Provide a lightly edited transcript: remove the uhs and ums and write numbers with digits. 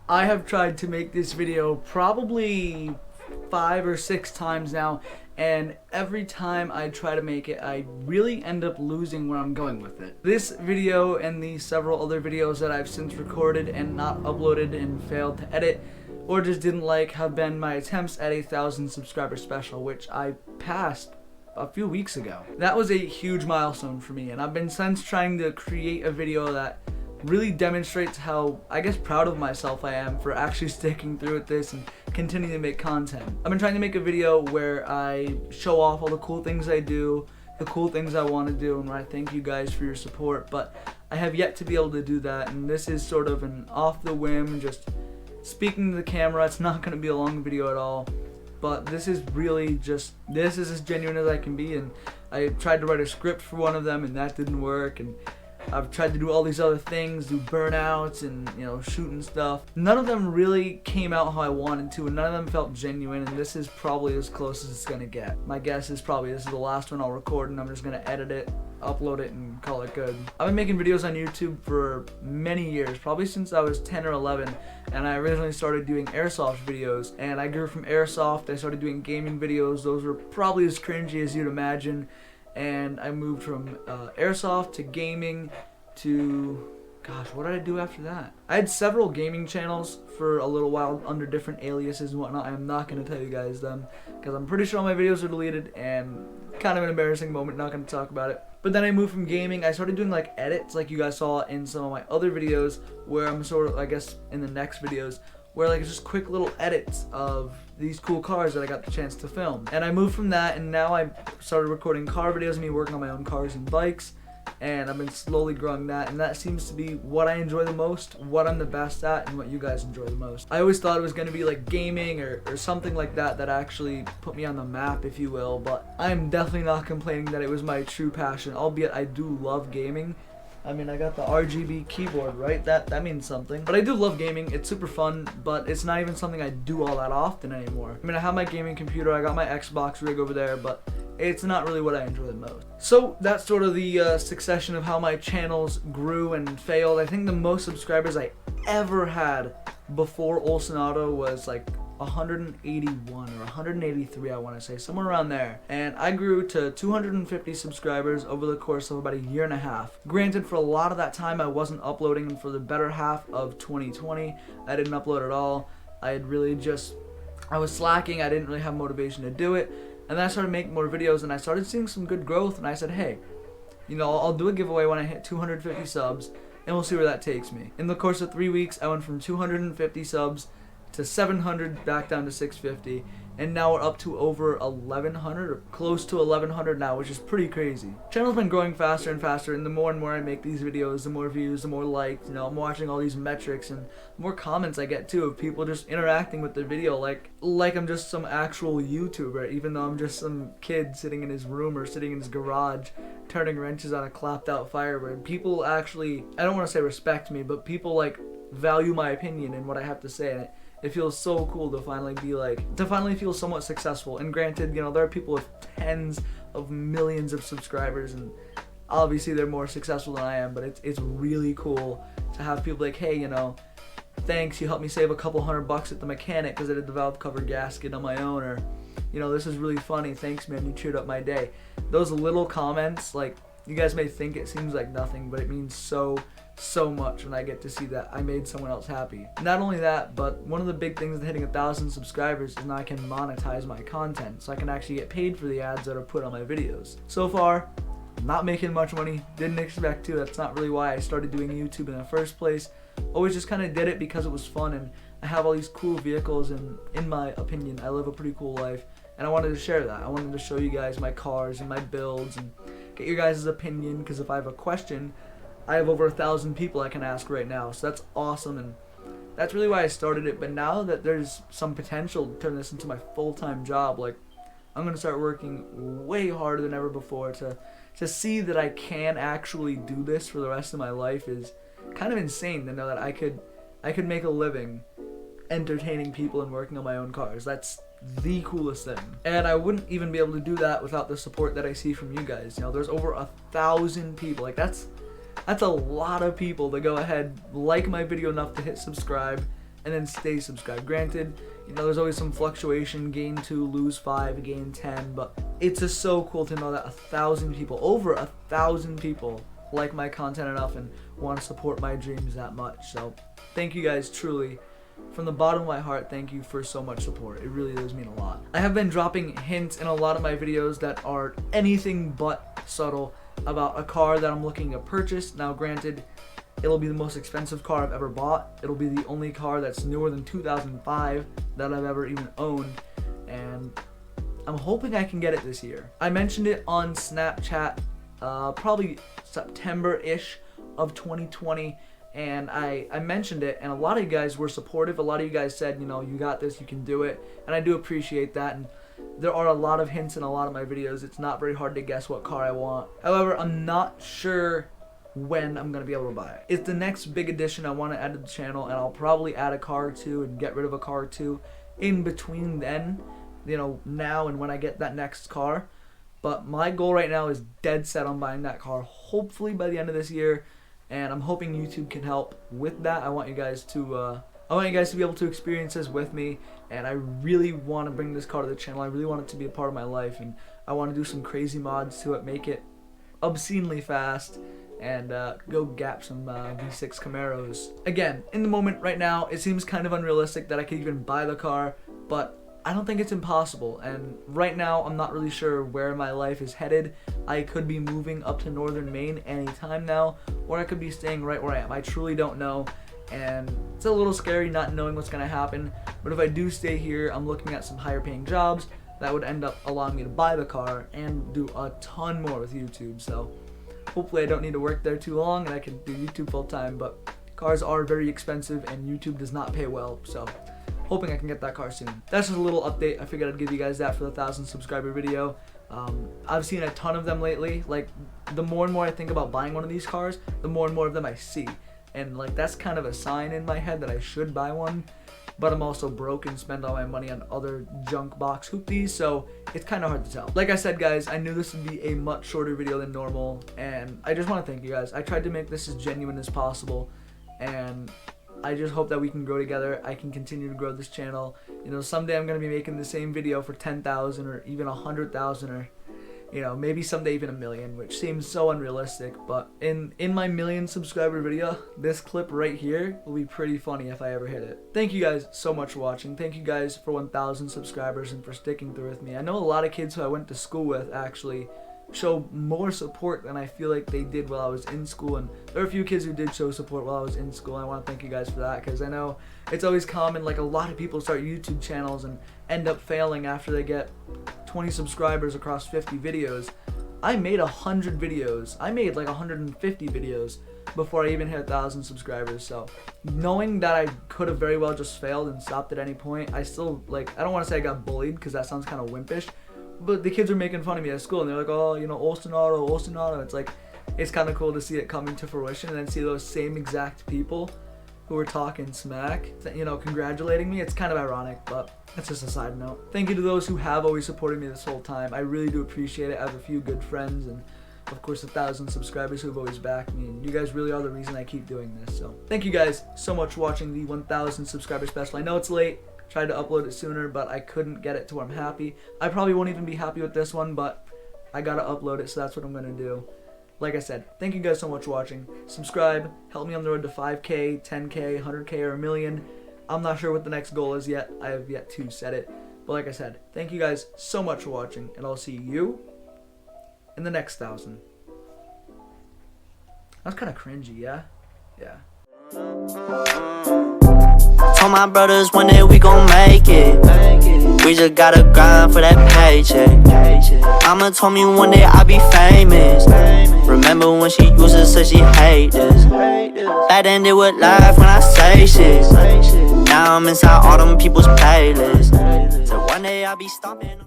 I have tried to make this video probably 5 or 6 times now, and every time I try to make it, I really end up losing where I'm going with it. This video and the several other videos that I've since recorded and not uploaded and failed to edit or just didn't like have been my attempts at a 1,000 subscriber special, which I passed a few weeks ago. That was a huge milestone for me, and I've been since trying to create a video that really demonstrates how, I guess, proud of myself I am for actually sticking through with this and continuing to make content. I've been trying to make a video where I show off all the cool things I do, the cool things I want to do, and where I thank you guys for your support, but I have yet to be able to do that, and this is sort of an off the whim, just speaking to the camera. It's not going to be a long video at all, but this is really just, this is as genuine as I can be, and I tried to write a script for one of them and that didn't work, and I've tried to do all these other things, do burnouts and, you know, shooting stuff. None of them really came out how I wanted to, and none of them felt genuine, and this is probably as close as it's gonna get. My guess is probably this is the last one I'll record, and I'm just gonna edit it, upload it, and call it good. I've been making videos on YouTube for many years, probably since I was 10 or 11, and I originally started doing airsoft videos, and I grew from airsoft. I started doing gaming videos. Those were probably as cringy as you'd imagine. And I moved from airsoft to gaming to, gosh, what did I do after that? I had several gaming channels for a little while under different aliases and whatnot. I'm not going to tell you guys them because I'm pretty sure all my videos are deleted and kind of an embarrassing moment, not going to talk about it. But then I moved from gaming. I started doing like edits like you guys saw in some of my other videos where I'm sort of, I guess in the next videos, where like it's just quick little edits of these cool cars that I got the chance to film. And I moved from that, and now I started recording car videos of me working on my own cars and bikes, and I've been slowly growing that, and that seems to be what I enjoy the most, what I'm the best at, and what you guys enjoy the most. I always thought it was going to be like gaming or something like that that actually put me on the map, if you will, but I'm definitely not complaining that it was my true passion, albeit I do love gaming. I mean, I got the RGB keyboard, right? That means something. But I do love gaming. It's super fun, but it's not even something I do all that often anymore. I mean, I have my gaming computer, I got my Xbox rig over there, but it's not really what I enjoy the most. So that's sort of the succession of how my channels grew and failed. I think the most subscribers I ever had before OlsonAuto was like 181 or 183, I want to say, somewhere around there, and I grew to 250 subscribers over the course of about a year and a half. Granted, for a lot of that time I wasn't uploading, and for the better half of 2020 I didn't upload at all. I was slacking, I didn't really have motivation to do it, and then I started making more videos and I started seeing some good growth, and I said, hey, you know, I'll do a giveaway when I hit 250 subs and we'll see where that takes me. In the course of 3 weeks I went from 250 subs to 700, back down to 650, and now we're up to over 1,100, or close to 1,100 now, which is pretty crazy. Channel's been growing faster and faster, and more I make these videos, the more views, the more likes, you know, I'm watching all these metrics, and the more comments I get too of people just interacting with the video like I'm just some actual YouTuber, even though I'm just some kid sitting in his room or sitting in his garage turning wrenches on a clapped out Firebird. People actually, I don't want to say respect me, but people like value my opinion and what I have to say, and it feels so cool to finally feel somewhat successful. And granted, you know, there are people with tens of millions of subscribers, and obviously they're more successful than I am, but it's really cool to have people like, hey, you know, thanks, you helped me save a couple $100 at the mechanic because I did the valve cover gasket on my own, or, you know, this is really funny, thanks man, you cheered up my day. Those little comments, like, you guys may think it seems like nothing, but it means so much when I get to see that I made someone else happy. Not only that, but one of the big things with hitting 1,000 subscribers is now I can monetize my content, so I can actually get paid for the ads that are put on my videos. So far, I'm not making much money, didn't expect to. That's not really why I started doing YouTube in the first place. Always just kind of did it because it was fun, and I have all these cool vehicles, and in my opinion I live a pretty cool life, and I wanted to share that. I wanted to show you guys my cars and my builds and get your guys' opinion, because if I have a question, I have over 1,000 people I can ask right now, so that's awesome, and that's really why I started it. But now that there's some potential to turn this into my full-time job, like, I'm going to start working way harder than ever before to see that I can actually do this for the rest of my life is kind of insane, to know that I could make a living entertaining people and working on my own cars. That's the coolest thing, and I wouldn't even be able to do that without the support that I see from you guys. You know, there's over 1,000 people, like that's a lot of people to go ahead, like my video enough to hit subscribe, and then stay subscribed. Granted, you know, there's always some fluctuation, gain 2, lose 5, gain 10, but it's just so cool to know that 1,000 people, over 1,000 people, like my content enough and want to support my dreams that much. So thank you guys, truly. From the bottom of my heart, thank you for so much support. It really does mean a lot. I have been dropping hints in a lot of my videos that are anything but subtle about a car that I'm looking to purchase. Now granted, it'll be the most expensive car I've ever bought. It'll be the only car that's newer than 2005 that I've ever even owned, and I'm hoping I can get it this year. I mentioned it on Snapchat probably September-ish of 2020, and I mentioned it, and a lot of you guys were supportive. A lot of you guys said, you know, you got this, you can do it, and I do appreciate that. And there are a lot of hints in a lot of my videos. It's not very hard to guess what car I want. However, I'm not sure when I'm gonna be able to buy it. It's the next big addition I want to add to the channel, and I'll probably add a car or two and get rid of a car or two in between then, you know, now and when I get that next car. But my goal right now is dead set on buying that car, hopefully by the end of this year, and I'm hoping YouTube can help with that. I want you guys to be able to experience this with me, and I really want to bring this car to the channel. I really want it to be a part of my life, and I want to do some crazy mods to it, make it obscenely fast, and go gap some V6 Camaros. Again, in the moment right now, it seems kind of unrealistic that I could even buy the car, but I don't think it's impossible. And right now, I'm not really sure where my life is headed. I could be moving up to northern Maine anytime now, or I could be staying right where I am. I truly don't know, and it's a little scary not knowing what's gonna happen. But if I do stay here, I'm looking at some higher paying jobs that would end up allowing me to buy the car and do a ton more with YouTube. So hopefully I don't need to work there too long and I can do YouTube full time, but cars are very expensive and YouTube does not pay well, so hoping I can get that car soon. That's just a little update. I figured I'd give you guys that for the 1,000 subscriber video. I've seen a ton of them lately. Like, the more and more I think about buying one of these cars, the more and more of them I see. And like, that's kind of a sign in my head that I should buy one. But I'm also broke and spend all my money on other junk box hoopties, so it's kind of hard to tell. Like I said, guys, I knew this would be a much shorter video than normal, and I just want to thank you guys. I tried to make this as genuine as possible, and I just hope that we can grow together. I can continue to grow this channel. You know, someday I'm going to be making the same video for 10,000 or even 100,000, or, you know, maybe someday even 1 million, which seems so unrealistic. But in my 1 million subscriber video, this clip right here will be pretty funny if I ever hit it. Thank you guys so much for watching. Thank you guys for 1,000 subscribers and for sticking through with me. I know a lot of kids who I went to school with actually show more support than I feel like they did while I was in school, and there are a few kids who did show support while I was in school. I want to thank you guys for that, because I know it's always common, like a lot of people start YouTube channels and end up failing after they get 20 subscribers across 50 videos. I made 100 videos. I made like 150 videos before I even hit 1,000 subscribers. So knowing that I could have very well just failed and stopped at any point, I still, like, I don't want to say I got bullied because that sounds kind of wimpish, but the kids were making fun of me at school, and they're like, oh, you know, OlsonAuto, OlsonAuto. It's like, it's kind of cool to see it coming to fruition and then see those same exact people who were talking smack, you know, congratulating me. It's kind of ironic, but that's just a side note. Thank you to those who have always supported me this whole time. I really do appreciate it. I have a few good friends, and of course 1,000 subscribers who have always backed me, and you guys really are the reason I keep doing this. So thank you guys so much for watching the 1,000 subscriber special. I know it's late. Tried to upload it sooner, but I couldn't get it to where I'm happy. I probably won't even be happy with this one, but I gotta upload it, so that's what I'm gonna do. Like I said, thank you guys so much for watching. Subscribe, help me on the road to 5K, 10K, 100K, or 1 million. I'm not sure what the next goal is yet. I have yet to set it. But like I said, thank you guys so much for watching, and I'll see you in the next 1,000. That's kind of cringy, yeah? Yeah. Told my brothers one day we gon' make it. We just gotta grind for that paycheck. Mama told me one day I'll be famous. Remember when she used to say she hate this? Back then they would laugh when I say shit. Now I'm inside all them people's playlists. So one day I'll be stomping.